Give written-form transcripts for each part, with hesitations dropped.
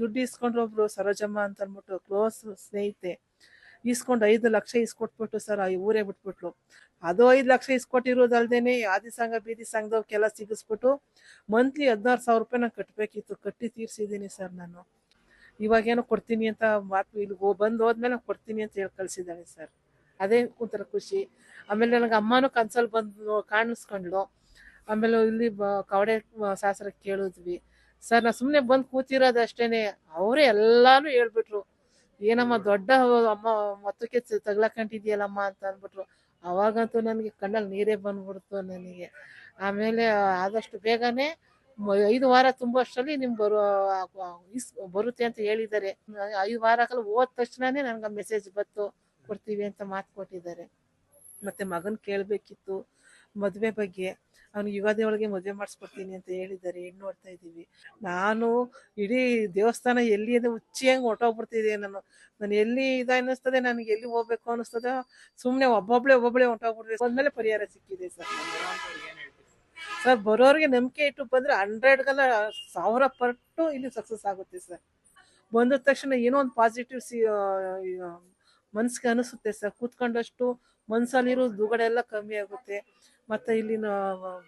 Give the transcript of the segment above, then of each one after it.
ದುಡ್ಡು ಇಸ್ಕೊಂಡ್ರು ಒಬ್ರು ಸರೋಜಮ್ಮ ಅಂತ ಅಂದ್ಬಿಟ್ಟು ಕ್ಲೋಸ್ ಸ್ನೇಹಿತೆ, ಇಸ್ಕೊಂಡು 5 ಲಕ್ಷ ಇಸ್ಕೊಟ್ಬಿಟ್ಟು ಸರ್ ಊರೇ ಬಿಟ್ಬಿಟ್ಲು. ಅದು 5 ಲಕ್ಷ ಇಸ್ಕೊಟ್ಟಿರೋದಲ್ದೇನೆ ಆದಿ ಸಂಘ ಬೀದಿ ಸಂಘದವ್ಕೆಲ್ಲ ಸಿಗಿಸ್ಬಿಟ್ಟು ಮಂತ್ಲಿ 16,000 ರೂಪಾಯಿ ನಾನು ಕಟ್ಟಬೇಕಿತ್ತು. ಕಟ್ಟಿ ತೀರ್ಸಿದ್ದೀನಿ ಸರ್ ನಾನು. ಇವಾಗೇನೋ ಕೊಡ್ತೀನಿ ಅಂತ ಮಾತು ಇಲ್ಲಿ ಬಂದು ಹೋದ್ಮೇಲೆ ಕೊಡ್ತೀನಿ ಅಂತ ಹೇಳಿ ಕಳ್ಸಿದ್ದಾಳೆ ಸರ್. ಅದೇ ಒಂಥರ ಖುಷಿ. ಆಮೇಲೆ ನನಗೆ ಅಮ್ಮನೂ ಕನ್ಸಲ್ಲಿ ಬಂದು ಕಾಣಿಸ್ಕೊಂಡ್ಳು. ಆಮೇಲೆ ಇಲ್ಲಿ ಕವಡೆ ಶಾಸ್ತ್ರಕ್ಕೆ ಕೇಳಿದ್ವಿ ಸರ್. ನಾ ಸುಮ್ಮನೆ ಬಂದು ಕೂತಿರೋದು ಅಷ್ಟೇನೆ, ಅವರೇ ಎಲ್ಲಾನು ಹೇಳ್ಬಿಟ್ರು. ಏನಮ್ಮ ದೊಡ್ಡ ಅಮ್ಮ ಮೊತ್ತಕ್ಕೆ ತಗ್ಲಾಕೊಂಡಿದ್ಯಲ್ಲಮ್ಮ ಅಂತ ಅಂದ್ಬಿಟ್ರು. ಅವಾಗಂತೂ ನನಗೆ ಕಣ್ಣಲ್ಲಿ ನೀರೇ ಬಂದ್ಬಿಡ್ತು ನನಗೆ. ಆಮೇಲೆ ಆದಷ್ಟು ಬೇಗನೆ 5 ವಾರ ತುಂಬುವಷ್ಟರಲ್ಲಿ ನಿಮ್ಗೆ ಬರುತ್ತೆ ಅಂತ ಹೇಳಿದ್ದಾರೆ. 5 ವಾರಗಳು ಹೋದ ತಕ್ಷಣನೇ ನನಗೆ ಮೆಸೇಜ್ ಬಂತು, ಕೊಡ್ತೀವಿ ಅಂತ ಮಾತು ಕೊಟ್ಟಿದ್ದಾರೆ. ಮತ್ತೆ ಮಗನ್ ಕೇಳಬೇಕಿತ್ತು ಮದುವೆ ಬಗ್ಗೆ. ಅವ್ನಿಗೆ ಯುಗಾದಿ ಒಳಗೆ ಮದುವೆ ಮಾಡಿಸ್ಕೊಡ್ತೀನಿ ಅಂತ ಹೇಳಿದ್ದಾರೆ. ಹೆಣ್ಣು ನೋಡ್ತಾ ಇದ್ದೀವಿ. ನಾನು ಇಡೀ ದೇವಸ್ಥಾನ ಎಲ್ಲಿ ಅಂದರೆ ಹುಚ್ಚಿಯಂಗೆ ಹೊರ್ಟೋಗ್ಬಿಡ್ತಿದ್ದೆ ನಾನು ಎಲ್ಲಿ ಅನ್ನಿಸ್ತದೆ, ನನಗೆ ಎಲ್ಲಿ ಹೋಗ್ಬೇಕು ಅನ್ನಿಸ್ತದೆ, ಸುಮ್ಮನೆ ಒಬ್ಬೊಬ್ಳೆ ಹೊರ್ಟೋಗ್ಬಿಡ್ತೀವಿ. ಬಂದ್ಮೇಲೆ ಪರಿಹಾರ ಸಿಕ್ಕಿದೆ ಸರ್. ಸರ್ ಬರೋರಿಗೆ ನಂಬಿಕೆ ಇಟ್ಟು ಬಂದರೆ 100ಗಲ್ಲ 1000 ಪಟ್ಟು ಇಲ್ಲಿ ಸಕ್ಸಸ್ ಆಗುತ್ತೆ ಸರ್. ಬಂದ ತಕ್ಷಣ ಏನೋ ಒಂದು ಪಾಸಿಟಿವ್ ಮನ್ಸಿಗೆ ಅನಿಸುತ್ತೆ ಸರ್. ಕೂತ್ಕೊಂಡಷ್ಟು ಮನ್ಸಲ್ಲಿರೋ ದುಗಡೆ ಎಲ್ಲ ಕಮ್ಮಿ ಆಗುತ್ತೆ. ಮತ್ತು ಇಲ್ಲಿನ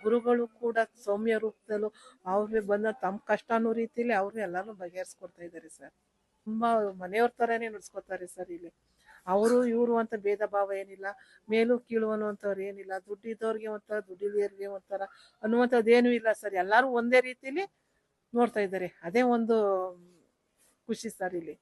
ಗುರುಗಳು ಕೂಡ ಸೌಮ್ಯ ರೂಪದಲ್ಲೂ ಅವ್ರಿಗೆ ಬಂದ ತಮ್ಮ ಕಷ್ಟ ಅನ್ನೋ ರೀತಿಯಲ್ಲಿ ಅವ್ರನ್ನ ಎಲ್ಲಾನು ಬಗೆಹರಿಸ್ಕೊಡ್ತಾ ಇದ್ದಾರೆ ಸರ್. ತುಂಬ ಮನೆಯವ್ರ ಥರನೇ ನಡೆಸ್ಕೊತಾರೆ ಸರ್ ಇಲ್ಲಿ. ಅವರು ಇವರು ಅಂತ ಭೇದ ಭಾವ ಏನಿಲ್ಲ, ಮೇಲೂ ಕೀಳು ಅನ್ನುವಂಥವ್ರು ಏನಿಲ್ಲ. ದುಡ್ಡಿದ್ದವ್ರಿಗೆ ಒಂಥರ, ದುಡ್ಡಿಲ್ಲದವ್ರಿಗೆ ಒಂಥರ ಅನ್ನುವಂಥದ್ದೇನೂ ಇಲ್ಲ ಸರ್. ಎಲ್ಲರೂ ಒಂದೇ ರೀತಿಲಿ ನೋಡ್ತಾ ಇದ್ದಾರೆ. ಅದೇ ಒಂದು ಖುಷಿ ಸರ್ ಇಲ್ಲಿ.